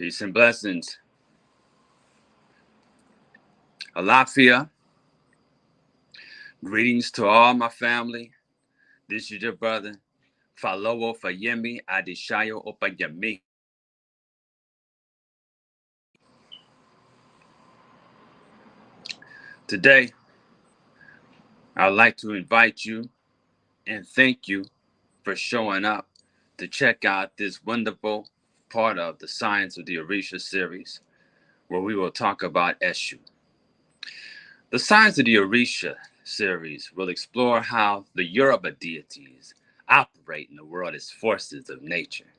Peace and blessings. Alafia. Greetings to all my family. This is your brother. Falowo Fayemi Adishayo Opayami. Today, I'd like to invite you and thank you for showing up to check out this wonderful part of the Science of the Orisha series, where we will talk about Eshu. The Science of the Orisha series will explore how the Yoruba deities operate in the world as forces of nature.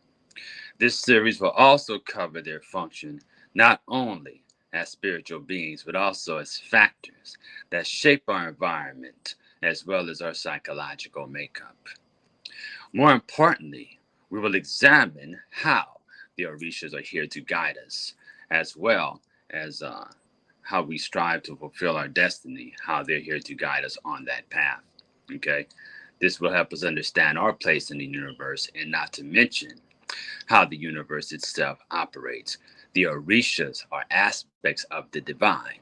This series will also cover their function not only as spiritual beings, but also as factors that shape our environment as well as our psychological makeup. More importantly, we will examine how the Orishas are here to guide us, as well as how we strive to fulfill our destiny, how they're here to guide us on that path. Okay? This will help us understand our place in the universe, and not to mention how the universe itself operates. The Orishas are aspects of the divine.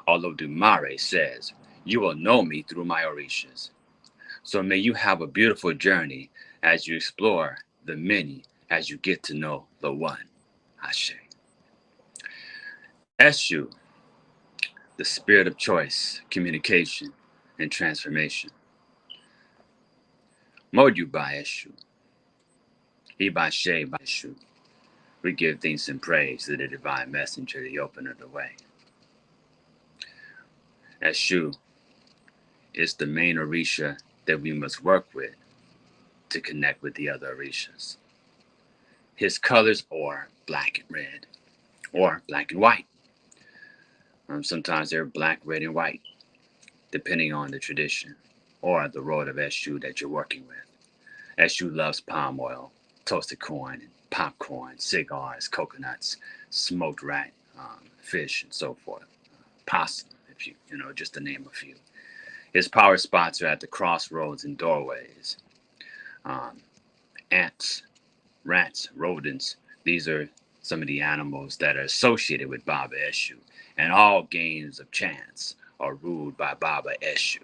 Olodumare says, "You will know me through my Orishas." So may you have a beautiful journey as you explore the many, as you get to know the one. Ashe. Eshu, the spirit of choice, communication, and transformation. Modu by Eshu. Ibashe by Eshu. We give thanks and praise to the divine messenger, the opener of the way. Eshu is the main Orisha that we must work with to connect with the other Orishas. His colors are black and red, or black and white. Sometimes they're black, red, and white, depending on the tradition or the road of Eshu that you're working with. Eshu loves palm oil, toasted corn, popcorn, cigars, coconuts, smoked rat, fish, and so forth. Possum, if you know, just to name a few. His power spots are at the crossroads and doorways. Ants, rats, rodents, these are some of the animals that are associated with Baba Eshu, and all games of chance are ruled by Baba Eshu.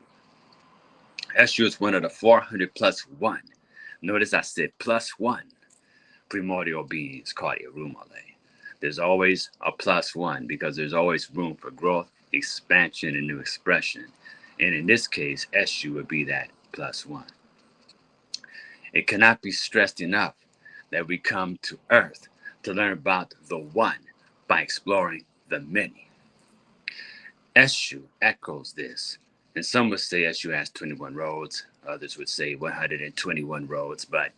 Eshu is one of the 400 plus one. Notice I said plus one primordial beings called Irumale. There's always a plus one because there's always room for growth, expansion, and new expression. And in this case, Eshu would be that plus one. It cannot be stressed enough that we come to Earth to learn about the one by exploring the many. Eshu echoes this, and some would say Eshu has 21 roads, others would say 121 roads, but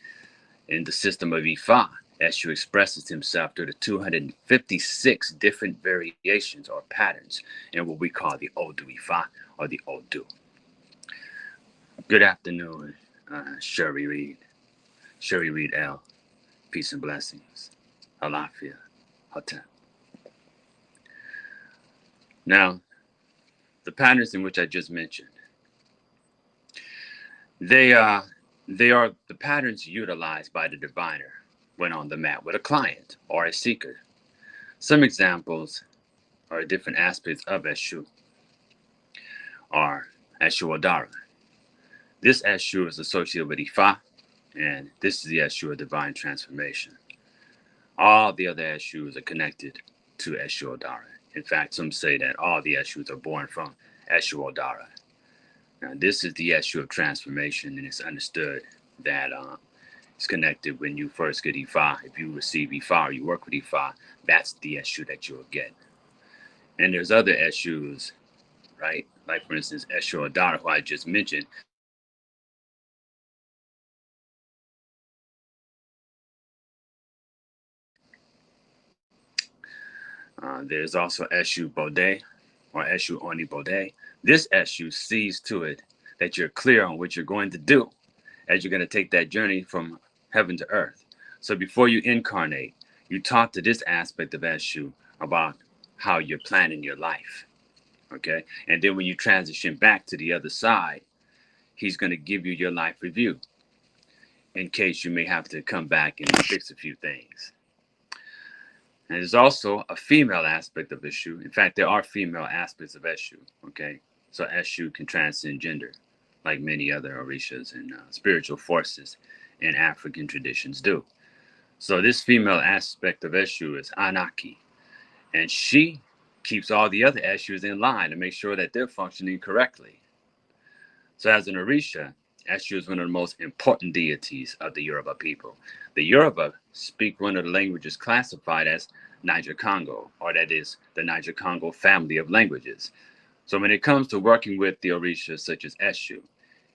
in the system of Ifa, Eshu expresses himself through the 256 different variations or patterns in what we call the Odu Ifa or the Odu. Good afternoon, Sherry Reed. Sherry Reed L. Peace and blessings. Alafia. Hotep. Now, the patterns in which I just mentioned, they are the patterns utilized by the diviner when on the mat with a client or a seeker. Some examples or different aspects of Eshu are Eshu Odara. This Eshu is associated with Ifa, and this is the Eshu of divine transformation. All the other Eshus are connected to Eshu Odara. In fact, some say that all the Eshus are born from Eshu Odara. Now, this is the Eshu of transformation, and it's understood that it's connected when you first get Ifa. If you receive Ifa or you work with Ifa, that's the Eshu that you'll get. And there's other Eshus, right? Like, for instance, Eshu Odara, who I just mentioned. There's also Eshu Bode or Eshu Oni Bode. This Eshu sees to it that you're clear on what you're going to do as you're going to take that journey from heaven to earth. So before you incarnate, you talk to this aspect of Eshu about how you're planning your life. Okay? And then when you transition back to the other side, he's going to give you your life review in case you may have to come back and fix a few things. And there's also a female aspect of Eshu. In fact, there are female aspects of Eshu, okay? So Eshu can transcend gender, like many other Orishas and spiritual forces in African traditions do. So this female aspect of Eshu is Anaki, and she keeps all the other Eshus in line to make sure that they're functioning correctly. So as an Orisha, Eshu is one of the most important deities of the Yoruba people. The Yoruba speak one of the languages classified as Niger-Congo, or that is the Niger-Congo family of languages. So when it comes to working with the Orishas such as Eshu,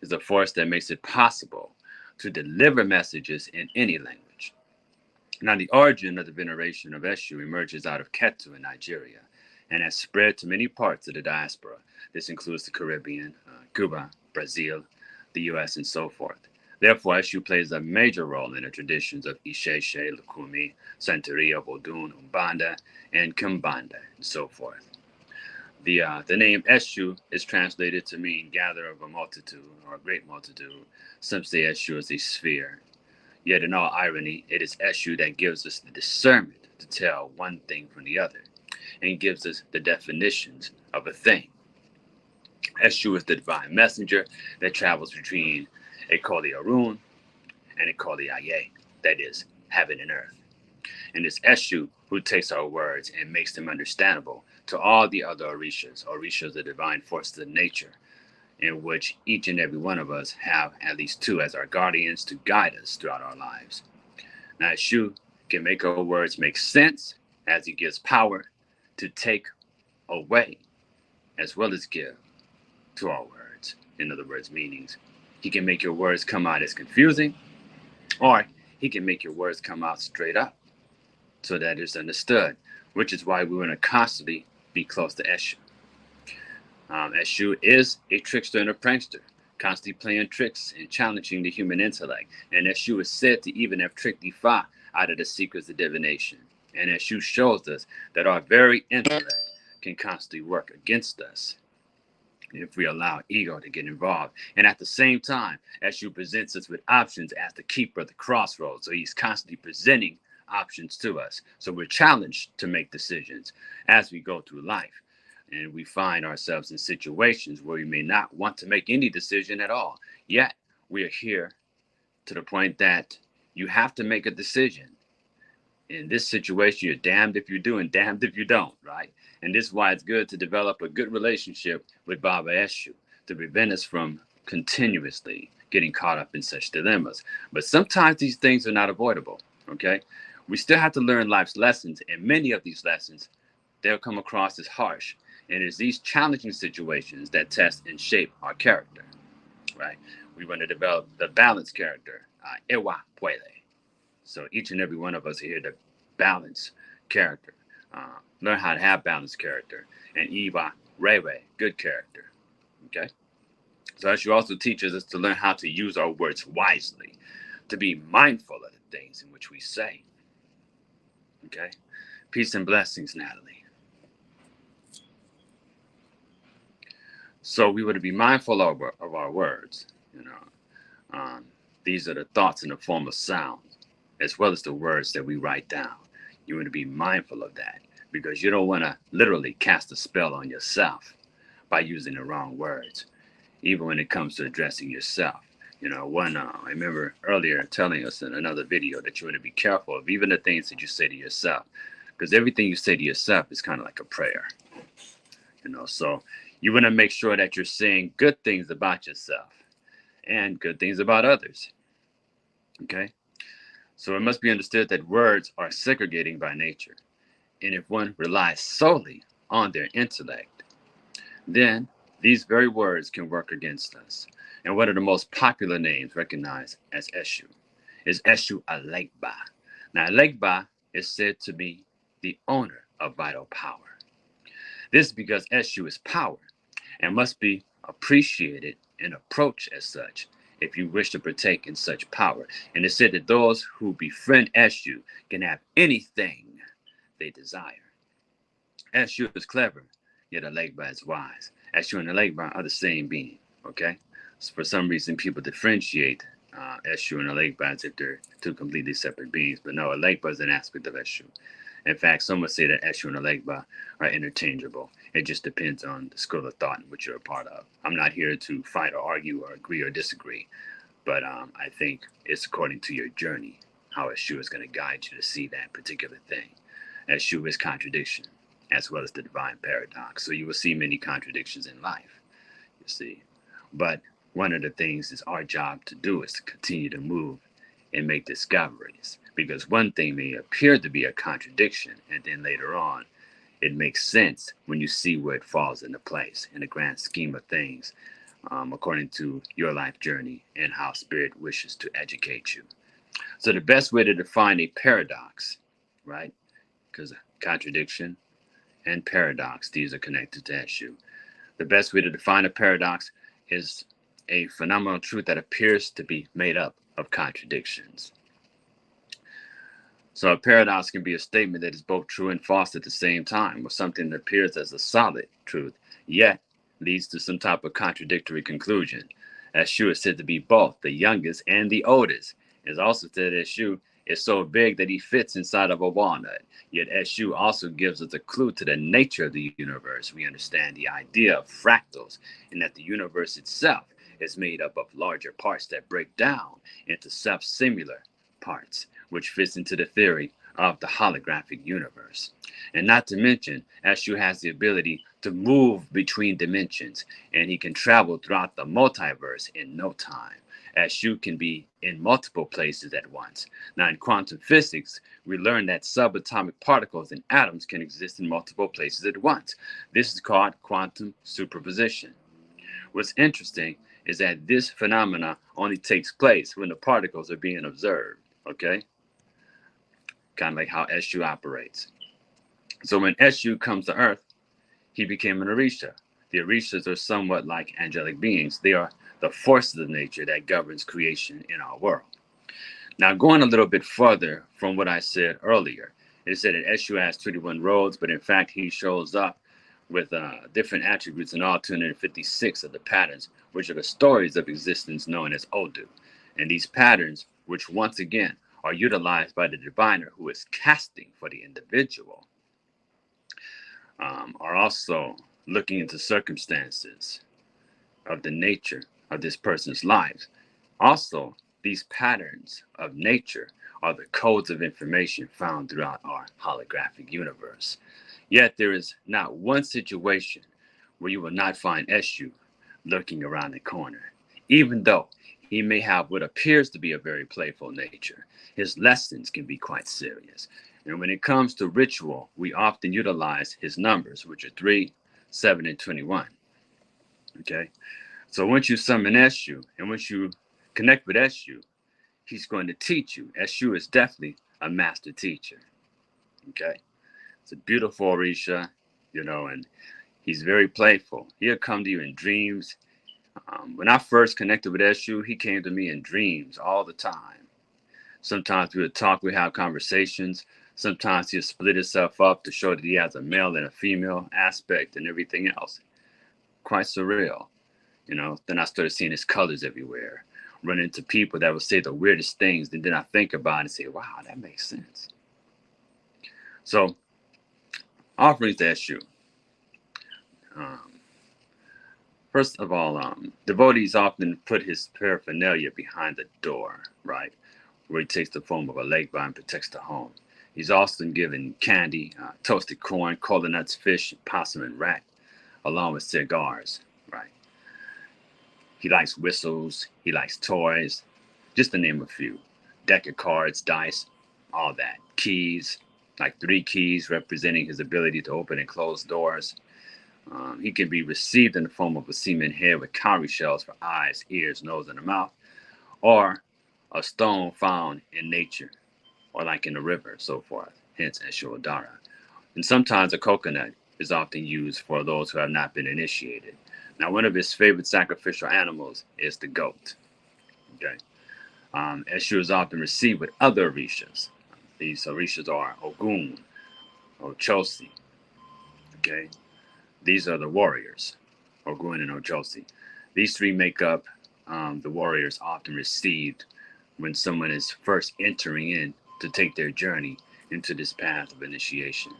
is a force that makes it possible to deliver messages in any language. Now, the origin of the veneration of Eshu emerges out of Ketu in Nigeria and has spread to many parts of the diaspora. This includes the Caribbean, Cuba, Brazil, the US, and so forth. Therefore, Eshu plays a major role in the traditions of Isheshe, Lukumi, Santeria, Vodun, Umbanda, and Kimbanda, and so forth. The name Eshu is translated to mean gatherer of a multitude or a great multitude. Some say Eshu is a sphere. Yet in all irony, it is Eshu that gives us the discernment to tell one thing from the other and gives us the definitions of a thing. Eshu is the divine messenger that travels between a Koli Arun and a Koli Aye, that is, heaven and earth. And it's Eshu who takes our words and makes them understandable to all the other Orishas. Orishas are divine forces of nature, in which each and every one of us have at least two as our guardians to guide us throughout our lives. Now, Eshu can make our words make sense as he gives power to take away as well as give to our words. In other words, meanings. He can make your words come out as confusing, or he can make your words come out straight up so that it's understood, which is why we want to constantly be close to Eshu. Eshu is a trickster and a prankster, constantly playing tricks and challenging the human intellect. And Eshu is said to even have tricked Ifa out of the secrets of divination. And Eshu shows us that our very intellect can constantly work against us if we allow ego to get involved. And at the same time, Eshu presents us with options as the keeper of the crossroads. So he's constantly presenting options to us. So we're challenged to make decisions as we go through life. And we find ourselves in situations where we may not want to make any decision at all. Yet we are here to the point that you have to make a decision. In this situation, you're damned if you do and damned if you don't, right? And this is why it's good to develop a good relationship with Baba Eshu to prevent us from continuously getting caught up in such dilemmas. But sometimes these things are not avoidable, okay? We still have to learn life's lessons, and many of these lessons, they'll come across as harsh. And it's these challenging situations that test and shape our character, right? We want to develop the balanced character, Ewa Puele. So each and every one of us are here to balance character, learn how to have balanced character, and Iwa Rewe, good character, okay? So Eshu also teaches us to learn how to use our words wisely, to be mindful of the things in which we say, okay? Peace and blessings, Natalie. So we were to be mindful of our words. These are the thoughts in the form of sound, as well as the words that we write down. You want to be mindful of that because you don't want to literally cast a spell on yourself by using the wrong words, even when it comes to addressing yourself. I remember earlier telling us in another video that you want to be careful of even the things that you say to yourself, because everything you say to yourself is kind of like a prayer. So you want to make sure that you're saying good things about yourself and good things about others. Okay? So it must be understood that words are segregating by nature. And if one relies solely on their intellect, then these very words can work against us. And one of the most popular names recognized as Eshu is Eshu Alegba. Now, Alegba is said to be the owner of vital power. This is because Eshu is power and must be appreciated and approached as such if you wish to partake in such power. And it's said that those who befriend Eshu can have anything they desire. Eshu is clever, yet Alegba is wise. Eshu and Alegba are the same being, okay? So for some reason, people differentiate Eshu and Alegba as if they're two completely separate beings. But no, Alegba is an aspect of Eshu. In fact, some would say that Eshu and Olegba are interchangeable. It just depends on the school of thought in which you're a part of. I'm not here to fight or argue or agree or disagree, but I think it's according to your journey how Eshu is going to guide you to see that particular thing. Eshu is contradiction, as well as the divine paradox. So you will see many contradictions in life, you see. But one of the things is our job to do is to continue to move and make discoveries. Because one thing may appear to be a contradiction, and then later on, it makes sense when you see where it falls into place in the grand scheme of things, according to your life journey and how Spirit wishes to educate you. So the best way to define a paradox, right? Because contradiction and paradox, these are connected to Eshu. The best way to define a paradox is a phenomenal truth that appears to be made up of contradictions. So a paradox can be a statement that is both true and false at the same time, or something that appears as a solid truth, yet leads to some type of contradictory conclusion. Eshu is said to be both the youngest and the oldest. It's also said that Eshu is so big that he fits inside of a walnut. Yet Eshu also gives us a clue to the nature of the universe. We understand the idea of fractals, and that the universe itself is made up of larger parts that break down into self-similar parts, which fits into the theory of the holographic universe. And not to mention, Eshu has the ability to move between dimensions, and he can travel throughout the multiverse in no time. Eshu can be in multiple places at once. Now, in quantum physics, we learn that subatomic particles and atoms can exist in multiple places at once. This is called quantum superposition. What's interesting is that this phenomena only takes place when the particles are being observed, okay? Kind of like how Eshu operates. So when Eshu comes to Earth, he became an Orisha. The Orishas are somewhat like angelic beings. They are the forces of nature that governs creation in our world. Now, going a little bit further from what I said earlier, it said that Eshu has 21 roles, but in fact, he shows up with different attributes in all 256 of the patterns, which are the stories of existence known as Odu. And these patterns, which once again are utilized by the diviner who is casting for the individual, are also looking into circumstances of the nature of this person's life. Also, these patterns of nature are the codes of information found throughout our holographic universe. Yet there is not one situation where you will not find Eshu lurking around the corner. Even though he may have what appears to be a very playful nature, his lessons can be quite serious. And when it comes to ritual, we often utilize his numbers, which are 3, 7, and 21. Okay? So once you summon Eshu, and once you connect with Eshu, he's going to teach you. Eshu is definitely a master teacher. Okay? It's a beautiful Orisha, and he's very playful. He'll come to you in dreams. When I first connected with Eshu, he came to me in dreams all the time. Sometimes we would talk, we have conversations. Sometimes he'll split himself up to show that he has a male and a female aspect and everything else. Quite surreal. Then I started seeing his colors everywhere. Run into people that would say the weirdest things, and then I think about it and say, wow, that makes sense. So, offerings to Eshu. First of all, devotees often put his paraphernalia behind the door, right, where he takes the form of a leg and protects the home. He's often given candy, toasted corn, cola nuts, fish, possum, and rat, along with cigars, right? He likes whistles, he likes toys, just to name a few. Deck of cards, dice, all that. Keys, like 3 keys representing his ability to open and close doors. He can be received in the form of a semen head with cowrie shells for eyes, ears, nose, and a mouth, or a stone found in nature, or like in a river, so forth, hence Eshu. And sometimes a coconut is often used for those who have not been initiated. Now, one of his favorite sacrificial animals is the goat. Okay, Eshu is often received with other Orishas. These Orishas are Olokun, Ochosi. Okay, these are the warriors, Olokun and Ochosi. These 3 make up the warriors often received when someone is first entering in to take their journey into this path of initiation.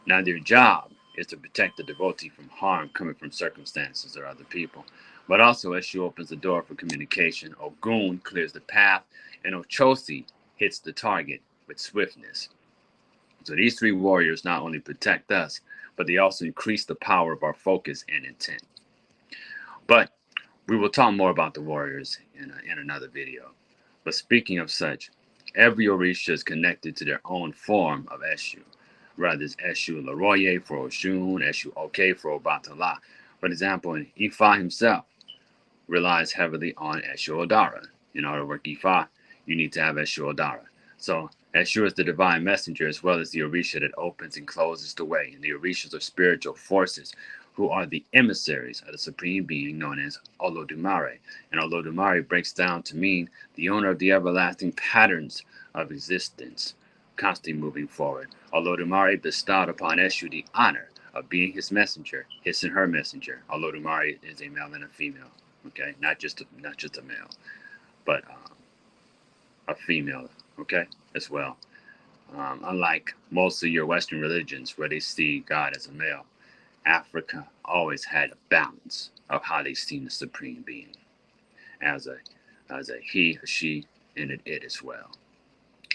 Now, their job is to protect the devotee from harm coming from circumstances or other people. But also, Eshu opens the door for communication, Ogun clears the path, and Ochosi hits the target with swiftness. So these three warriors not only protect us, but they also increase the power of our focus and intent. But we will talk more about the warriors in another video. But speaking of such, every Orisha is connected to their own form of Eshu. Rather, it's Eshu Laroye for Oshun, Eshu Oke for Obatala. For example, Ifa himself relies heavily on Eshu Odara. In order to work Ifa, you need to have Eshu Odara. So Eshu is the divine messenger as well as the Orisha that opens and closes the way. And the Orishas are spiritual forces who are the emissaries of the supreme being known as Olodumare. And Olodumare breaks down to mean the owner of the everlasting patterns of existence, constantly moving forward. Olodumare bestowed upon Eshu the honor of being his messenger, his and her messenger. Olodumare is a male and a female, okay? Not just a male, but a female, okay, as well. Unlike most of your Western religions where they see God as a male, Africa always had a balance of how they seen the supreme being as a he, a she, and an it as well.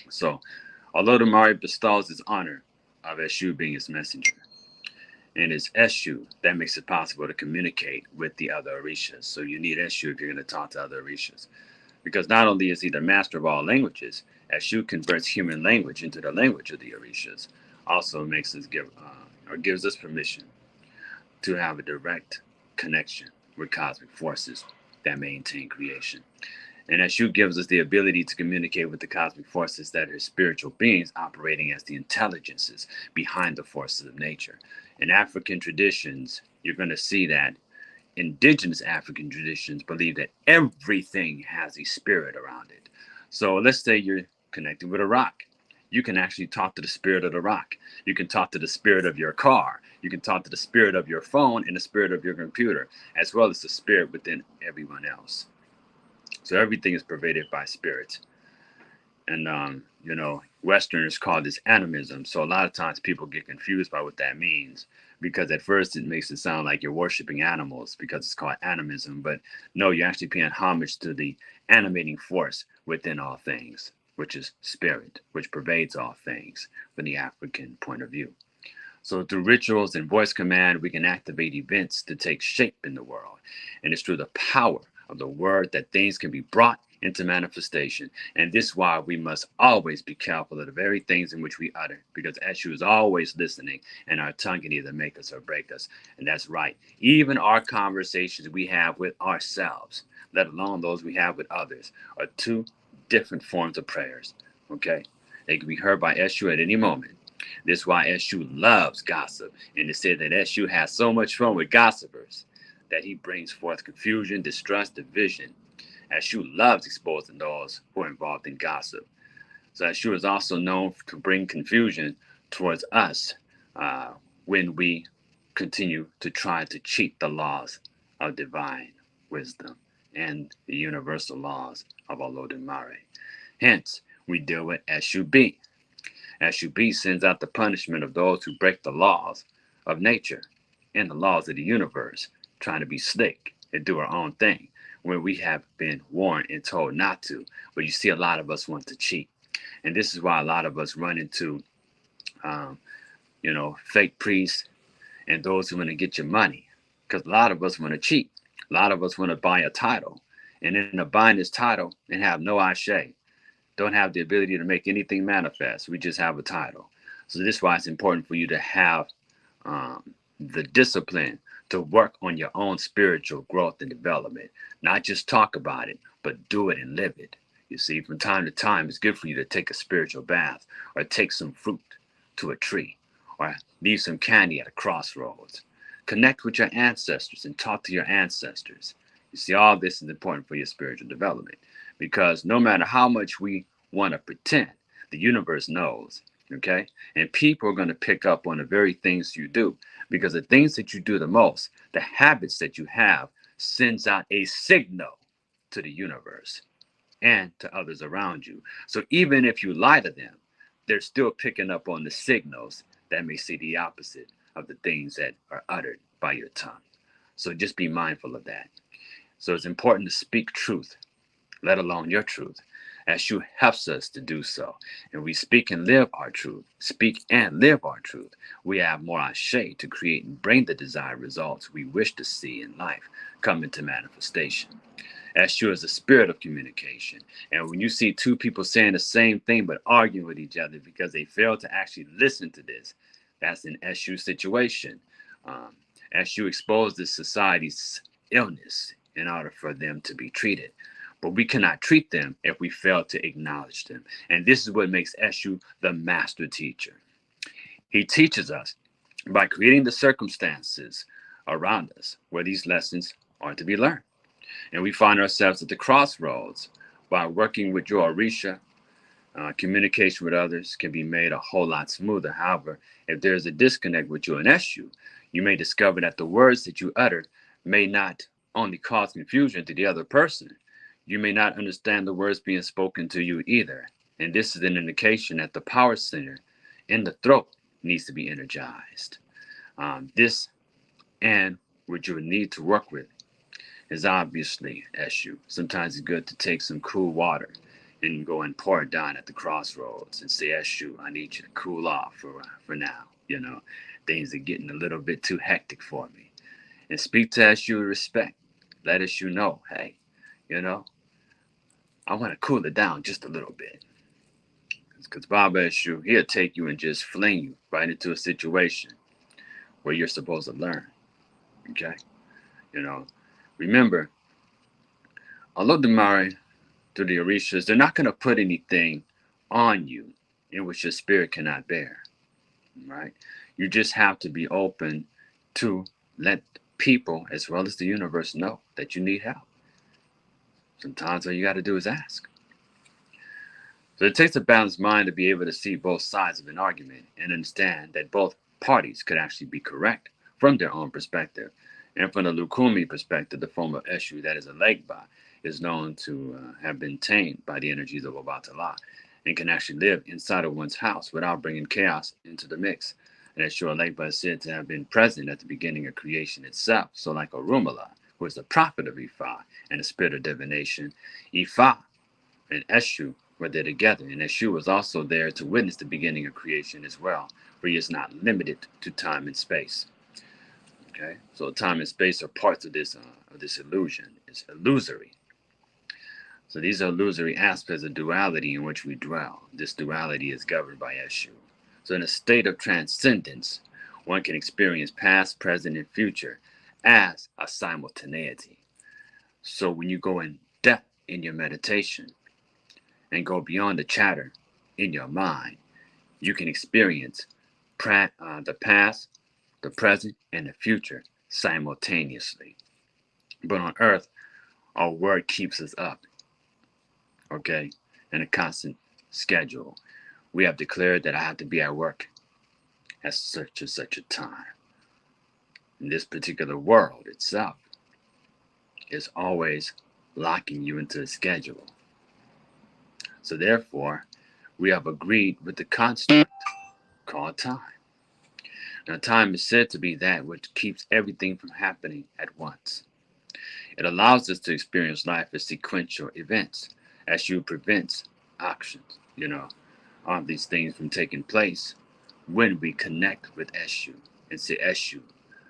So, although the Mari bestows his honor of Eshu being his messenger, and it's Eshu that makes it possible to communicate with the other Orishas. So you need Eshu if you're going to talk to other Orishas. Because not only is he the master of all languages, Eshu converts human language into the language of the Orishas. Also makes us gives us permission to have a direct connection with cosmic forces that maintain creation. And Eshu gives us the ability to communicate with the cosmic forces that are spiritual beings operating as the intelligences behind the forces of nature. In African traditions, you're going to see that indigenous African traditions believe that everything has a spirit around it. So let's say you're connecting with a rock. You can actually talk to the spirit of the rock. You can talk to the spirit of your car. You can talk to the spirit of your phone and the spirit of your computer, as well as the spirit within everyone else. So everything is pervaded by spirits. And, Westerners call this animism. So a lot of times people get confused by what that means, because at first it makes it sound like you're worshiping animals because it's called animism. But no, you're actually paying homage to the animating force within all things, which is spirit, which pervades all things from the African point of view. So through rituals and voice command, we can activate events to take shape in the world. And it's through the power of the word that things can be brought into manifestation. And this is why we must always be careful of the very things in which we utter, because Eshu is always listening, and our tongue can either make us or break us. And that's right. Even our conversations we have with ourselves, let alone those we have with others, are two different forms of prayers. Okay? They can be heard by Eshu at any moment. This is why Eshu loves gossip. And it said that Eshu has so much fun with gossipers that he brings forth confusion, distrust, division. Eshu loves exposing those who are involved in gossip. So Eshu is also known to bring confusion towards us when we continue to try to cheat the laws of divine wisdom and the universal laws of Olodumare. Hence, we deal with Eshu B. Eshu B sends out the punishment of those who break the laws of nature and the laws of the universe, trying to be slick and do our own thing, when we have been warned and told not to. But you see, a lot of us want to cheat. And this is why a lot of us run into, fake priests and those who want to get your money. Because a lot of us want to cheat. A lot of us want to buy a title. And end up buying this title and have no ashe. Don't have the ability to make anything manifest. We just have a title. So this is why it's important for you to have the discipline to work on your own spiritual growth and development. Not just talk about it, but do it and live it. You see, from time to time, it's good for you to take a spiritual bath, or take some fruit to a tree, or leave some candy at a crossroads. Connect with your ancestors and talk to your ancestors. You see, all this is important for your spiritual development, because no matter how much we want to pretend, the universe knows. Okay? And people are going to pick up on the very things you do, because the things that you do the most, the habits that you have, sends out a signal to the universe and to others around you. So even if you lie to them, they're still picking up on the signals that may say the opposite of the things that are uttered by your tongue. So just be mindful of that. So it's important to speak truth, let alone your truth. Eshu helps us to do so. And we speak and live our truth. Speak and live our truth. We have more ashe to create and bring the desired results we wish to see in life come into manifestation. Eshu is the spirit of communication. And when you see two people saying the same thing but arguing with each other because they fail to actually listen to this, that's an Eshu situation. Um, Eshu exposed this society's illness in order for them to be treated. But we cannot treat them if we fail to acknowledge them. And this is what makes Eshu the master teacher. He teaches us by creating the circumstances around us where these lessons are to be learned. And we find ourselves at the crossroads. By working with your Orisha, communication with others can be made a whole lot smoother. However, if there's a disconnect with you and Eshu, you may discover that the words that you utter may not only cause confusion to the other person, you may not understand the words being spoken to you either. And this is an indication that the power center in the throat needs to be energized. This and what you would need to work with is obviously Eshu. Sometimes it's good to take some cool water and go and pour it down at the crossroads and say, Eshu, I need you to cool off for now. You know, things are getting a little bit too hectic for me. And speak to Eshu with respect. Let Eshu know, hey, you know, I want to cool it down just a little bit. Because Baba Eshu, he'll take you and just fling you right into a situation where you're supposed to learn. Okay? You know, remember, Olodumare through the Orishas, they're not going to put anything on you in which your spirit cannot bear. Right? You just have to be open to let people as well as the universe know that you need help. Sometimes all you got to do is ask. So it takes a balanced mind to be able to see both sides of an argument and understand that both parties could actually be correct from their own perspective. And from the Lukumi perspective, the form of Eshu, that is a Legba, is known to have been tamed by the energies of Obatala and can actually live inside of one's house without bringing chaos into the mix. And Eshu Legba is said to have been present at the beginning of creation itself. So like Orumala, who is the prophet of Ifa and the spirit of divination, Ifa and Eshu were there together, and Eshu was also there to witness the beginning of creation as well, where he is not limited to time and space. Okay, so time and space are parts of this illusion. It's illusory. So these are illusory aspects of duality in which we dwell. This duality is governed by Eshu. So in a state of transcendence, one can experience past, present, and future as a simultaneity. So when you go in depth in your meditation and go beyond the chatter in your mind, you can experience the past, the present, and the future simultaneously. But on earth, our word keeps us up, okay, in a constant schedule. We have declared that I have to be at work at such and such a time. And this particular world itself is always locking you into a schedule. So therefore, we have agreed with the construct called time. Now, time is said to be that which keeps everything from happening at once. It allows us to experience life as sequential events, as you prevents actions, all these things from taking place when we connect with Eshu and say, Eshu,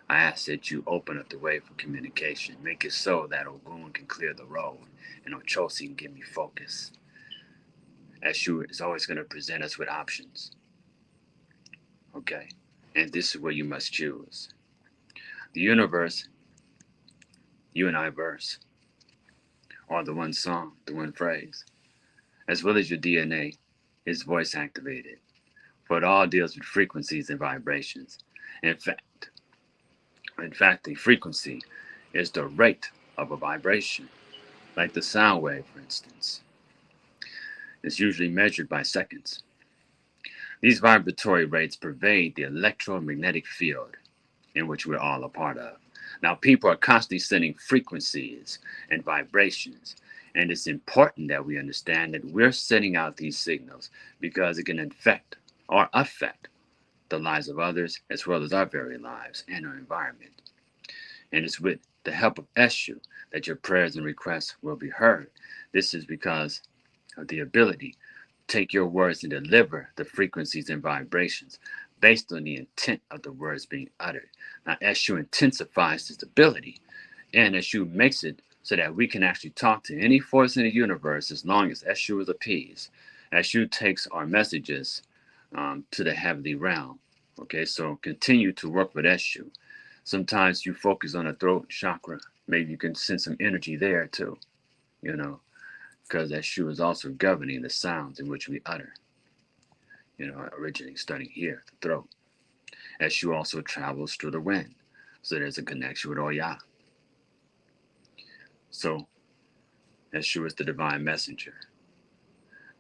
I ask that you open up the way for communication. Make it so that Ogun can clear the road and Ochosi can give me focus. Eshu is always going to present us with options. Okay? And this is where you must choose. The universe, you and I verse, or the one song, the one phrase, as well as your DNA, is voice activated. For it all deals with frequencies and vibrations. In fact, the frequency is the rate of a vibration, like the sound wave, for instance. It's usually measured by seconds. These vibratory rates pervade the electromagnetic field in which we're all a part of. Now, people are constantly sending frequencies and vibrations, And it's important that we understand that we're sending out these signals because it can infect or affect the lives of others as well as our very lives and our environment. And it's with the help of Eshu that your prayers and requests will be heard. This is because of the ability to take your words and deliver the frequencies and vibrations based on the intent of the words being uttered. Now, Eshu intensifies this ability, and Eshu makes it so that we can actually talk to any force in the universe as long as Eshu is appeased. Eshu takes our messages to the heavenly realm. Okay, so continue to work with Eshu. Sometimes you focus on the throat chakra. Maybe you can send some energy there too, you know, because Eshu is also governing the sounds in which we utter, originating starting here, the throat. Eshu also travels through the wind, so there's a connection with Oya. So Eshu is the divine messenger.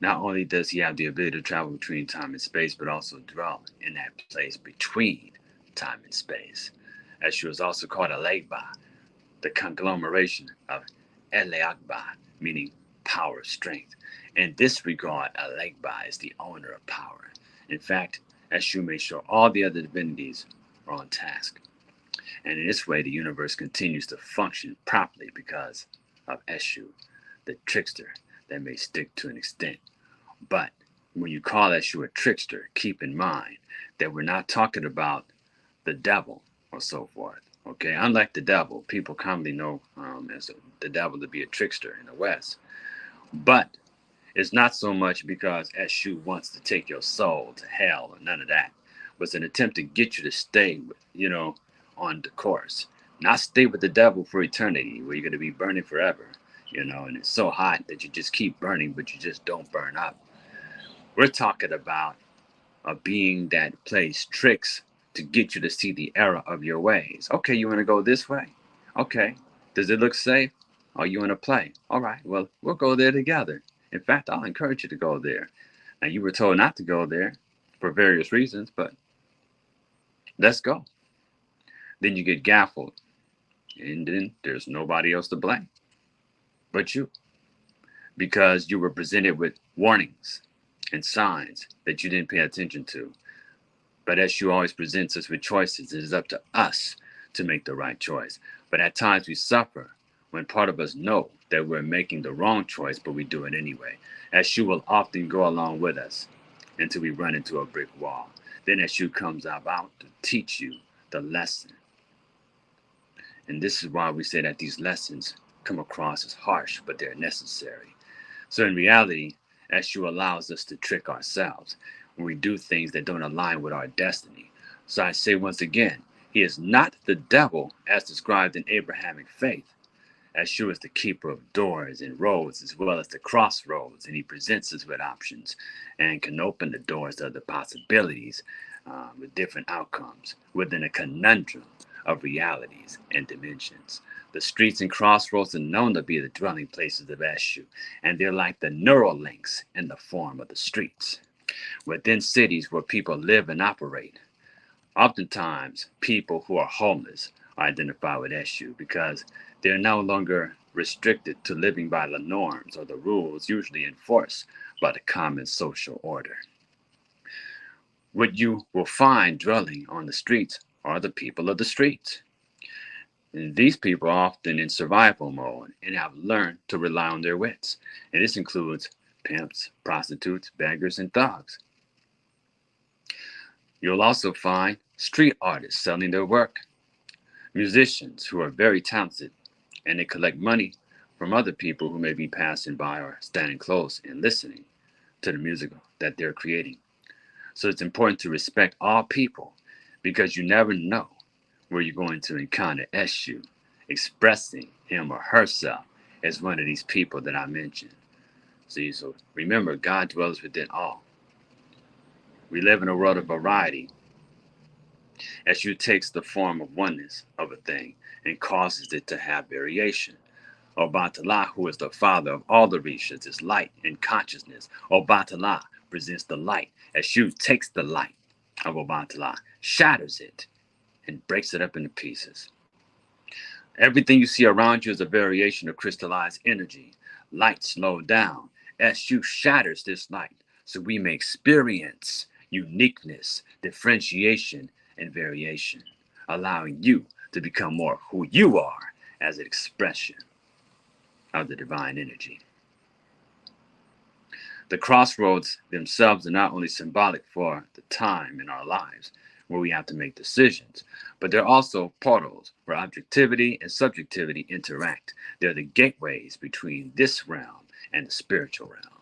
Not only does he have the ability to travel between time and space, but also dwell in that place between time and space. Eshu is also called Alegba, the conglomeration of Eleagba, meaning power, strength. In this regard, Alegba is the owner of power. In fact, Eshu made sure all the other divinities are on task. And in this way, the universe continues to function properly because of Eshu, the trickster that may stick to an extent. But when you call Eshu a trickster, keep in mind that we're not talking about the devil or so forth. Okay, unlike the devil, people commonly know as the devil to be a trickster in the West. But it's not so much because Eshu wants to take your soul to hell or none of that. But it's an attempt to get you to stay, on the course. Not stay with the devil for eternity, where you're going to be burning forever, and it's so hot that you just keep burning, but you just don't burn up. We're talking about a being that plays tricks to get you to see the error of your ways. Okay, you want to go this way? Okay. Does it look safe? Oh, you want to play? All right, well, we'll go there together. In fact, I'll encourage you to go there. Now, you were told not to go there for various reasons, but let's go. Then you get gaffled, and then there's nobody else to blame but you, because you were presented with warnings and signs that you didn't pay attention to. But Eshu always presents us with choices. It is up to us to make the right choice. But at times we suffer when part of us know that we're making the wrong choice, but we do it anyway. Eshu will often go along with us until we run into a brick wall. Then Eshu comes about to teach you the lesson. And this is why we say that these lessons come across as harsh, but they're necessary. So in reality, Eshu allows us to trick ourselves when we do things that don't align with our destiny. So I say once again, he is not the devil as described in Abrahamic faith. Eshu is the keeper of doors and roads as well as the crossroads, and he presents us with options and can open the doors to other possibilities with different outcomes within a conundrum of realities and dimensions. The streets and crossroads are known to be the dwelling places of Eshu, and they're like the neural links in the form of the streets. Within cities where people live and operate, oftentimes people who are homeless are identified with Eshu because they're no longer restricted to living by the norms or the rules usually enforced by the common social order. What you will find dwelling on the streets are the people of the streets. And these people are often in survival mode and have learned to rely on their wits. And this includes pimps, prostitutes, beggars, and thugs. You'll also find street artists selling their work, musicians who are very talented, and they collect money from other people who may be passing by or standing close and listening to the music that they're creating. So it's important to respect all people because you never know where you're going to encounter Eshu expressing him or herself as one of these people that I mentioned. See, so remember, God dwells within all. We live in a world of variety. Eshu takes the form of oneness of a thing and causes it to have variation. Obatala, who is the father of all the Orishas, is light and consciousness. Obatala presents the light. Eshu takes the light of Obatala, shatters it, and breaks it up into pieces. Everything you see around you is a variation of crystallized energy. light slowed down. Eshu shatters this light so we may experience uniqueness, differentiation, and variation, allowing you to become more who you are as an expression of the divine energy. The crossroads themselves are not only symbolic for the time in our lives where we have to make decisions, but they're also portals where objectivity and subjectivity interact. They're the gateways between this realm and the spiritual realm.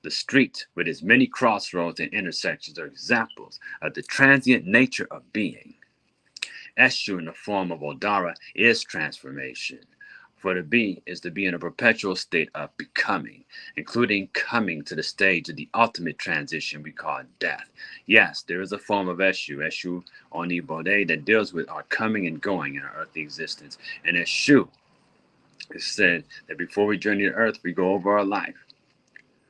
The street, with its many crossroads and intersections, are examples of the transient nature of being. Eshu, in the form of Odara, is transformation. For to be is to be in a perpetual state of becoming, including coming to the stage of the ultimate transition we call death. Yes, there is a form of Eshu, Eshu Oni Bode, that deals with our coming and going in our earthly existence. And Eshu is said that before we journey to earth, we go over our life.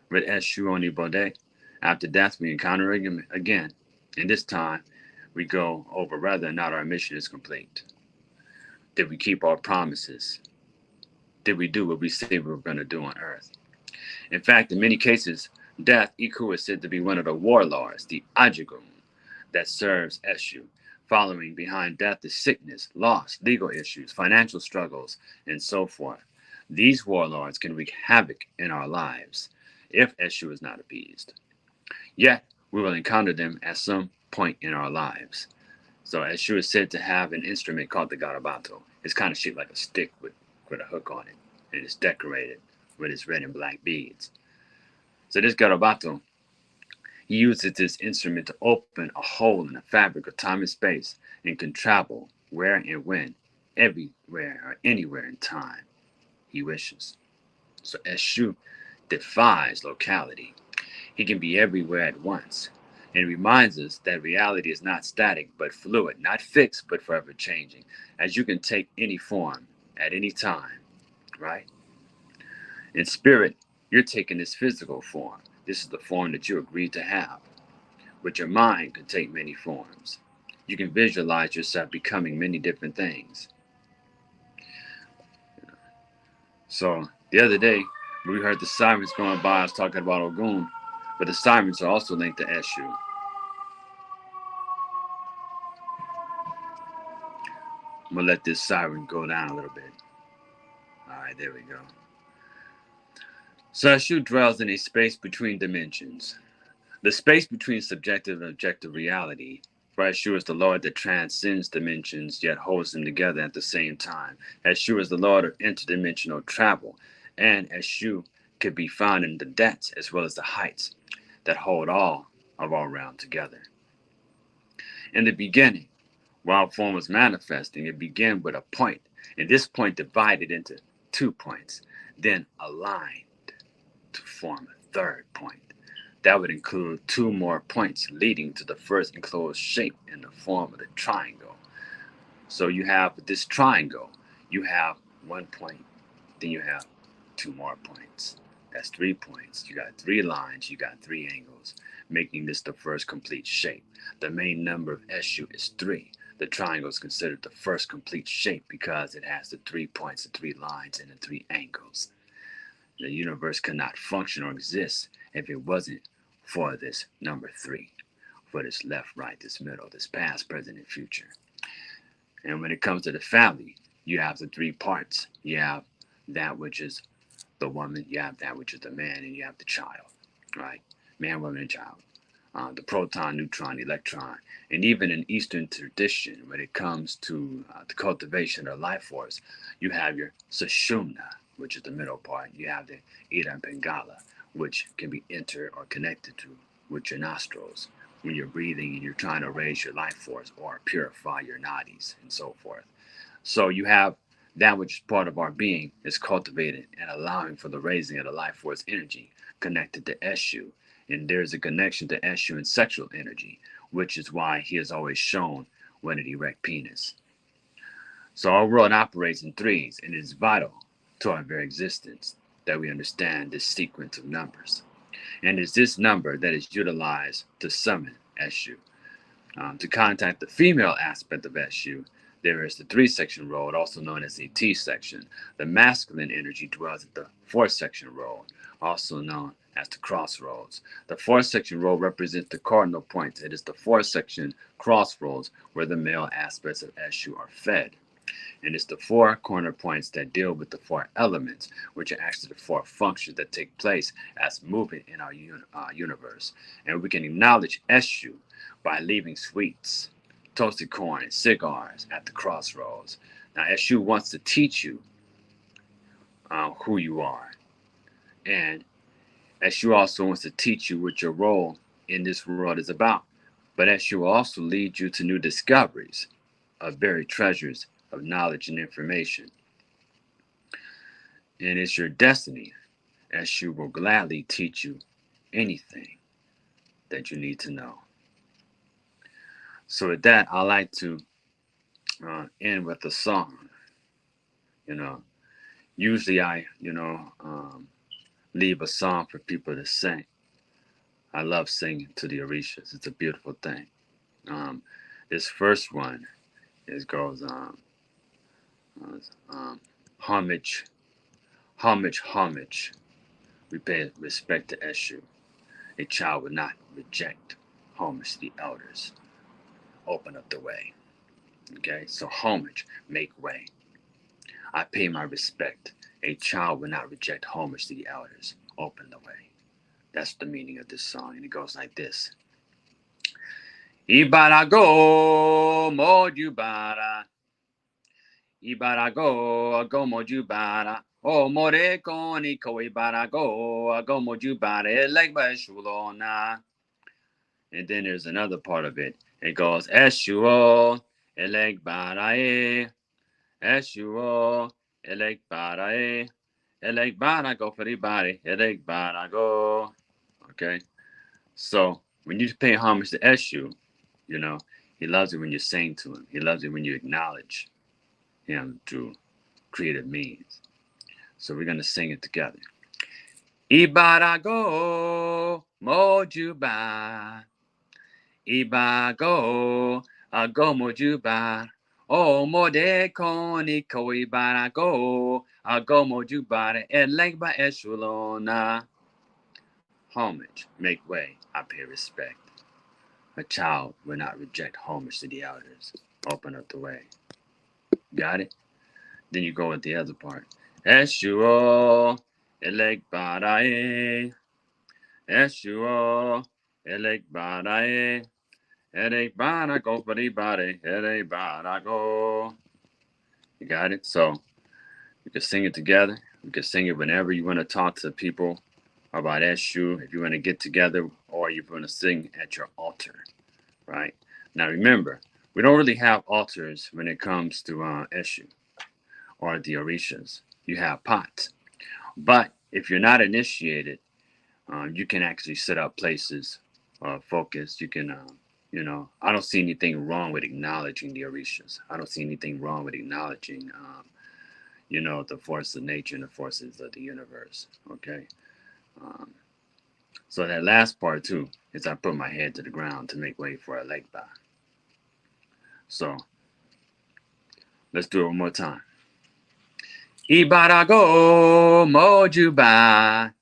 With Eshu Oni Bode, after death, we encounter him again. And this time, we go over whether or not our mission is complete. Did we keep our promises? Did we do what we said we were going to do on earth? In fact, in many cases, death, Iku, is said to be one of the warlords, the Ajagun, that serves Eshu. Following behind death is sickness, loss, legal issues, financial struggles, and so forth. These warlords can wreak havoc in our lives if Eshu is not appeased. Yet, we will encounter them at some point in our lives. So Eshu is said to have an instrument called the garabato. It's kind of shaped like a stick with a hook on it, and it's decorated with its red and black beads. So this garabato, he uses this instrument to open a hole in the fabric of time and space and can travel where and when, everywhere or anywhere in time he wishes. So Eshu defies locality. He can be everywhere at once, and reminds us that reality is not static but fluid, not fixed but forever changing, as you can take any form at any time, right? In spirit, you're taking this physical form. This is the form that you agreed to have. But your mind can take many forms. You can visualize yourself becoming many different things. So the other day, we heard the sirens going by. I was talking about Ogun, but the sirens are also linked to Eshu. I'm gonna let this siren go down a little bit. All right, there we go. So Eshu dwells in a space between dimensions. The space between subjective and objective reality. For Eshu is the Lord that transcends dimensions, yet holds them together at the same time. Eshu is the Lord of interdimensional travel, and Eshu can be found in the depths as well as the heights that hold all of our realm together. In the beginning, while form was manifesting, it began with a point, and this point divided into 2 points, then aligned to form a third point. That would include 2 more points leading to the first enclosed shape in the form of the triangle. So you have this triangle, you have 1 point, then you have 2 more points. That's 3 points. You got 3 lines, you got 3 angles, making this the first complete shape. The main number of Eshu is 3. The triangle is considered the first complete shape because it has the 3 points, the 3 lines, and the 3 angles. The universe could not function or exist if it wasn't for this number 3, for this left, right, this middle, this past, present, and future. And when it comes to the family, you have the 3 parts. You have that which is the woman, you have that which is the man, and you have the child, right? Man, woman, and child. The proton, neutron, electron. And even in Eastern tradition, when it comes to the cultivation of life force, you have your Sushumna, which is the middle part. You have the Ida and Pingala, which can be entered or connected to with your nostrils when you're breathing and you're trying to raise your life force or purify your nadis and so forth. So you have that which is part of our being is cultivated and allowing for the raising of the life force energy connected to Eshu. And there's a connection to Eshu and sexual energy, which is why he is always shown with an erect penis. So our world operates in 3s, and it is vital to our very existence that we understand this sequence of numbers. And it's this number that is utilized to summon Eshu. To contact the female aspect of Eshu, There is the 3-section road, also known as the T-section. The masculine energy dwells at the 4-section road, also known as the crossroads. The 4-section road represents the cardinal points. It is the 4-section crossroads where the male aspects of Eshu are fed. And it's the 4 corner points that deal with the 4 elements, which are actually the 4 functions that take place as movement in our universe. And we can acknowledge Eshu by leaving sweets, toasted corn, and cigars at the crossroads. Now, Eshu wants to teach you who you are. And Eshu also wants to teach you what your role in this world is about. But Eshu will also lead you to new discoveries of buried treasures of knowledge and information. And it's your destiny. Eshu will gladly teach you anything that you need to know. So with that, I like to end with a song. Usually I, leave a song for people to sing. I love singing to the Orishas. It's a beautiful thing. This first one goes homage, homage, homage. We pay respect to Eshu. A child would not reject homage to the elders. Open up the way. Okay, so homage, make way. I pay my respect. A child will not reject homage to the elders. Open the way. That's the meaning of this song, and it goes like this. Ibarago mojubara. Ibarago ago mojubara. O more koni ko ibarago ago mojubara legba shulona. And then there's another part of it. It goes Eshuo elegbarae. Eshuo elegbarae. Elegbarago for everybody. Elegbarago. Okay. So when you pay homage to Eshu, he loves it when you sing to him. He loves it when you acknowledge him through creative means. So we're going to sing it together. Ibarago mojuba. Ibago ago mojuba. O mode koni ko ibarago ago mojuba. Elegba eshulona. Homage, make way, I pay respect. A child will not reject homage to the elders. Open up the way. Got it? Then you go with the other part. Eshuo elegbarae. Eshuo elegbarae. Elegbarago paribare. Elegbarago. You got it? So you can sing it together. You can sing it whenever you want to talk to people about Eshu, if you want to get together, or you want to sing at your altar, right? Now remember, we don't really have altars when it comes to Eshu or the Orishas. You have pots. But if you're not initiated, you can actually set up places, focus. You can, I don't see anything wrong with acknowledging the Orishas. I don't see anything wrong with acknowledging, the force of nature and the forces of the universe, okay? So that last part too is I put my head to the ground to make way for a legba. So let's do it one more time. Ibarago mojuba.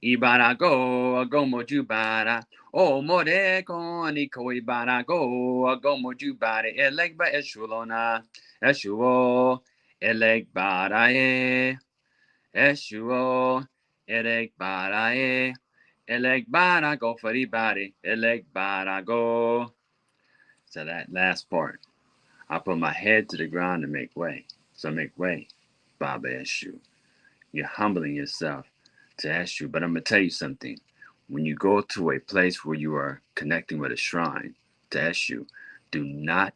Ibarago ago mojubara. O more koni ko ibarago ago mojubare. Elegba eshulona. Eshuo elegbarae. Eshuo elegbarae. Elegbarago for everybody. Elegbarago. So that last part, I put my head to the ground to make way. So make way, Baba Eshu. You're humbling yourself to Eshu. But I'm going to tell you something. When you go to a place where you are connecting with a shrine to Eshu, do not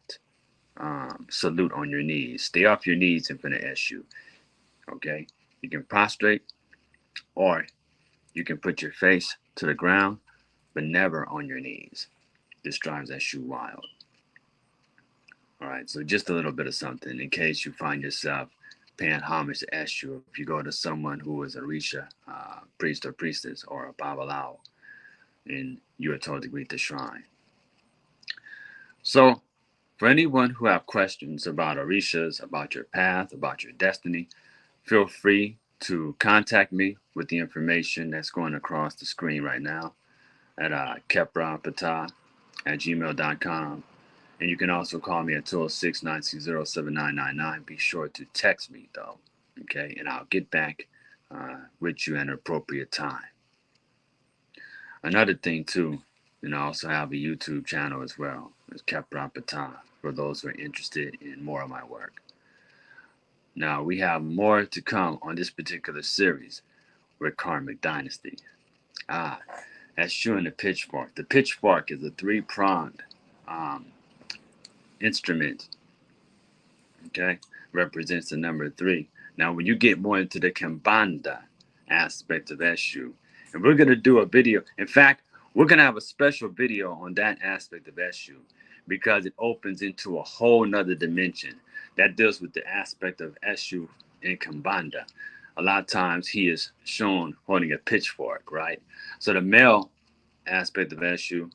salute on your knees. Stay off your knees in front of Eshu. Okay? You can prostrate, or you can put your face to the ground, but never on your knees. This drives Eshu wild. All right, so just a little bit of something in case you find yourself paying homage to Eshu. If you go to someone who is a Orisha, priest or priestess, or a Babalao, and you are told to greet the shrine. So For anyone who have questions about Orishas, about your path, about your destiny, feel free to contact me with the information that's going across the screen right now at keprapata@gmail.com. And you can also call me at 206-960-7999. Be sure to text me, though, okay? And I'll get back with you at an appropriate time. Another thing, too, I also have a YouTube channel as well. It's Keprapata for those who are interested in more of my work. Now, we have more to come on this particular series with Karmic Dynasty. Eshu and the pitchfork. The pitchfork is a three-pronged instrument, okay? Represents the number 3. Now, when you get more into the Kambanda aspect of Eshu, and we're going to do a video. In fact, we're going to have a special video on that aspect of Eshu because it opens into a whole nother dimension that deals with the aspect of Eshu in Kambanda. A lot of times he is shown holding a pitchfork, right? So the male aspect of Eshu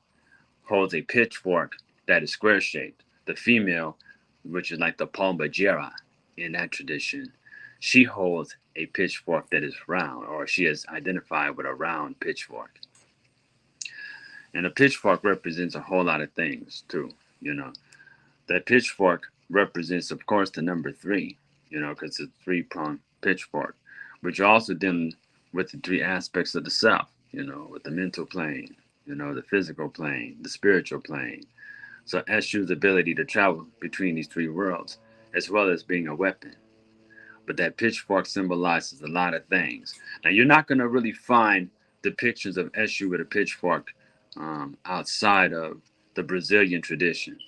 holds a pitchfork that is square shaped. The female, which is like the Palmbajera in that tradition, she holds a pitchfork that is round, or she is identified with a round pitchfork. And a pitchfork represents a whole lot of things too, That pitchfork represents, of course, the number 3, because it's a 3-pronged pitchfork, but you're also dealing with the 3 aspects of the self, with the mental plane, the physical plane, the spiritual plane. So Eshu's ability to travel between these 3 worlds, as well as being a weapon. But that pitchfork symbolizes a lot of things. Now, you're not going to really find depictions of Eshu with a pitchfork outside of the Brazilian tradition.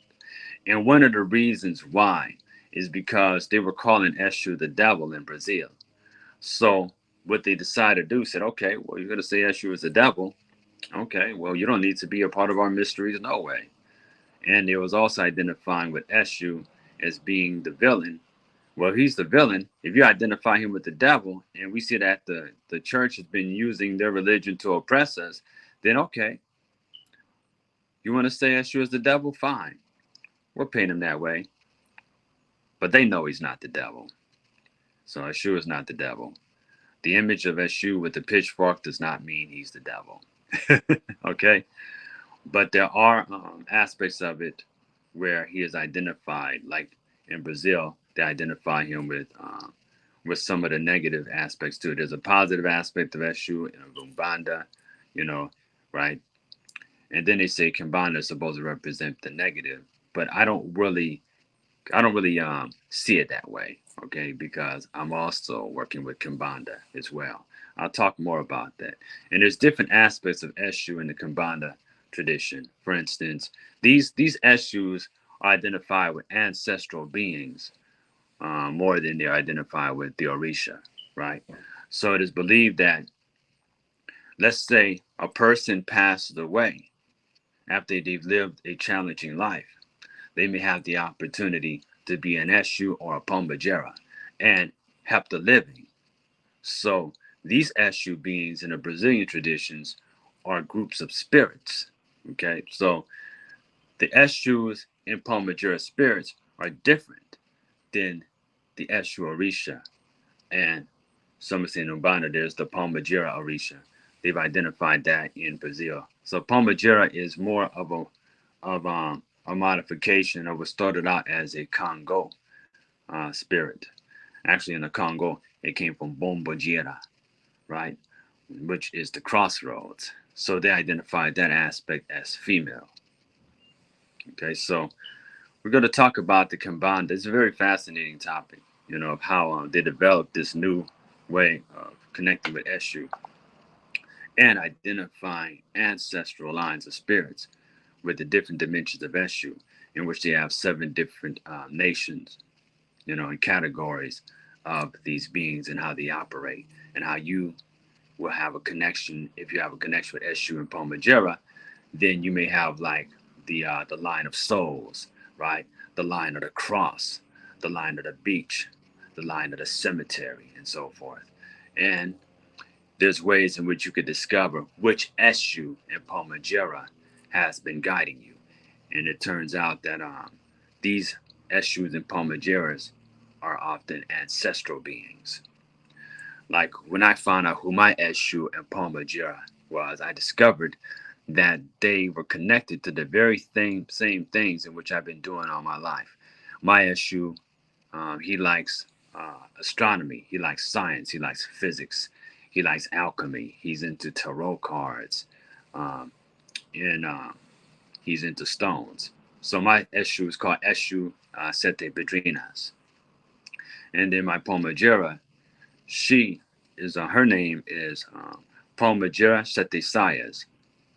And one of the reasons why is because they were calling Eshu the devil in Brazil. So what they decided to do said, okay, well, you're going to say Eshu is the devil. Okay, well, you don't need to be a part of our mysteries, no way. And they was also identifying with Eshu as being the villain. Well, he's the villain. If you identify him with the devil, and we see that the church has been using their religion to oppress us, then okay. You want to say Eshu is the devil? Fine. We'll paint him that way. But they know he's not the devil. So Eshu is not the devil. The image of Eshu with the pitchfork does not mean he's the devil. Okay? But there are aspects of it where he is identified, like in Brazil, they identify him with some of the negative aspects to it. There's a positive aspect of Eshu in Umbanda, right? And then they say Kimbanda is supposed to represent the negative, but I don't really see it that way, okay? Because I'm also working with Kimbanda as well. I'll talk more about that. And there's different aspects of Eshu in the Kimbanda tradition. For instance, these Eshus are identified with ancestral beings more than they are identified with the Orisha, right? So it is believed that, let's say a person passes away after they've lived a challenging life, they may have the opportunity to be an Eshu or a Pombajera and help the living. So these Eshu beings in the Brazilian traditions are groups of spirits, okay? So the Eshus and Pombajera spirits are different than the Eshu Orisha. And some say in Umbanda, there's the Pombajera Orisha. They've identified that in Brazil. So Pombajera is more of a modification of what started out as a Congo spirit. Actually, in the Congo, it came from Bombajera, right? Which is the crossroads. So they identified that aspect as female. Okay, so we're going to talk about the Kimbanda. It's a very fascinating topic, of how they developed this new way of connecting with Eshu and identifying ancestral lines of spirits with the different dimensions of Eshu, in which they have 7 different nations, and categories of these beings and how they operate, and how you will have a connection. If you have a connection with Eshu and Pombajera, then you may have like the line of souls, right? The line of the cross, the line of the beach, the line of the cemetery, and so forth. And there's ways in which you could discover which Eshu and Pombajera has been guiding you. And it turns out that these Eshus and Palmageras are often ancestral beings. Like when I found out who my Eshu and Palmagera was, I discovered that they were connected to the very same things in which I've been doing all my life. My Eshu, he likes astronomy, he likes science, he likes physics, he likes alchemy, he's into tarot cards, um, and he's into stones. So my Eshu is called Eshu Sete Pedrinas. And then my Palmagera, she is her name is Palmagera Sete Sayas.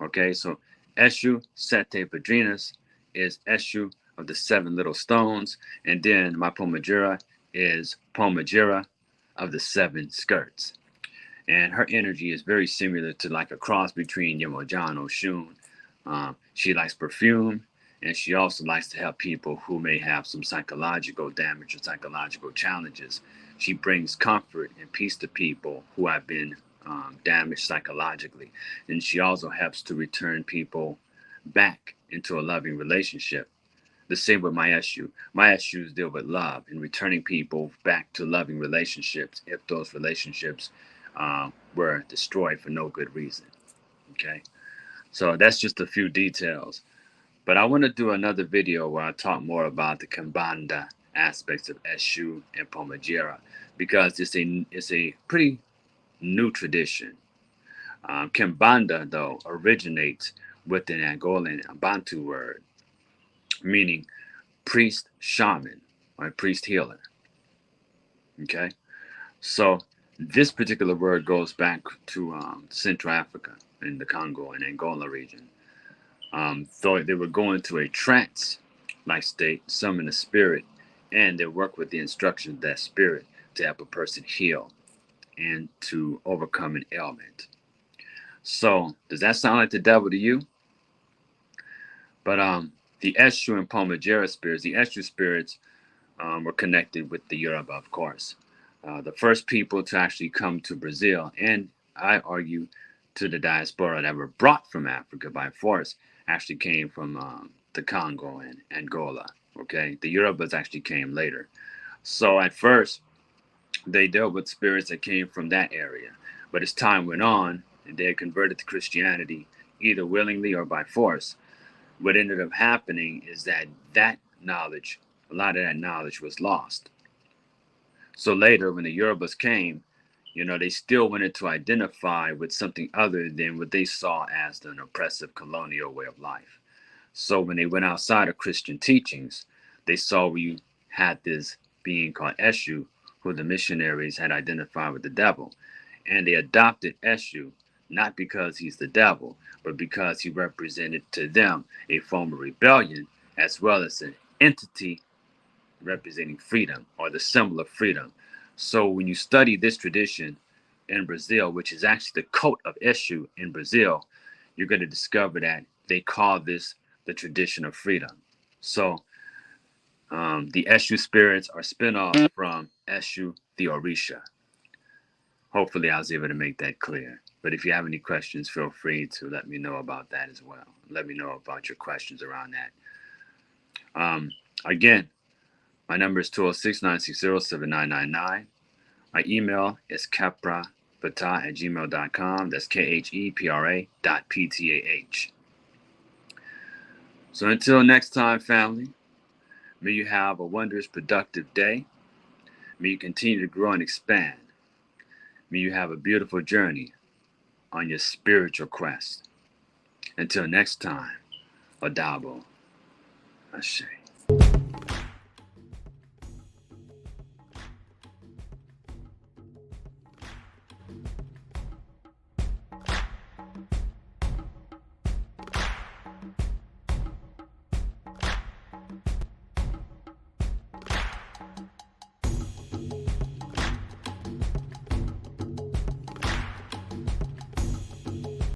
Okay, so Eshu Sete Padrinas is Eshu of the seven little stones, and then my Palmagera is Palmagera of the seven skirts. And her energy is very similar to like a cross between Yemoja and Oshun. She likes perfume, and she also likes to help people who may have some psychological damage or psychological challenges. She brings comfort and peace to people who have been damaged psychologically. And she also helps to return people back into a loving relationship. The same with my Eshu. My Eshus deal with love and returning people back to loving relationships if those relationships were destroyed for no good reason. Okay, so that's just a few details. But I want to do another video where I talk more about the Kambanda aspects of Eshu and Palmagera, because it's a pretty new tradition. Kambanda, though, originates with an Angolan Bantu word, meaning priest shaman or priest healer. Okay, so this particular word goes back to Central Africa in the Congo and Angola region. So they would go into a trance-like state, summon a spirit, and they work with the instructions of that spirit to help a person heal and to overcome an ailment. So does that sound like the devil to you? But the Eshu and Palmagera spirits, the Eshu spirits were connected with the Yoruba, of course. The first people to actually come to Brazil, and I argue to the diaspora that were brought from Africa by force, actually came from the Congo and Angola. Okay, the Yorubas actually came later. So at first, they dealt with spirits that came from that area. But as time went on, and they had converted to Christianity, either willingly or by force, what ended up happening is that knowledge, a lot of that knowledge was lost. So later, when the Yorubas came, they still wanted to identify with something other than what they saw as an oppressive colonial way of life. So when they went outside of Christian teachings, they saw we had this being called Eshu, who the missionaries had identified with the devil. And they adopted Eshu, not because he's the devil, but because he represented to them a form of rebellion, as well as an entity representing freedom, or the symbol of freedom. So when you study this tradition in Brazil, which is actually the coat of Eshu in Brazil, you're going to discover that they call this the tradition of freedom. So the Eshu spirits are spin-offs from Eshu the Orisha. Hopefully I was able to make that clear. But if you have any questions, feel free to let me know about that as well. Let me know about your questions around that. Again, my number is 206-960-7999. My email is keprapatah@gmail.com. That's KHEPRA.PTAH. So until next time, family, may you have a wondrous, productive day. May you continue to grow and expand. May you have a beautiful journey on your spiritual quest. Until next time, Adabo. Ashe.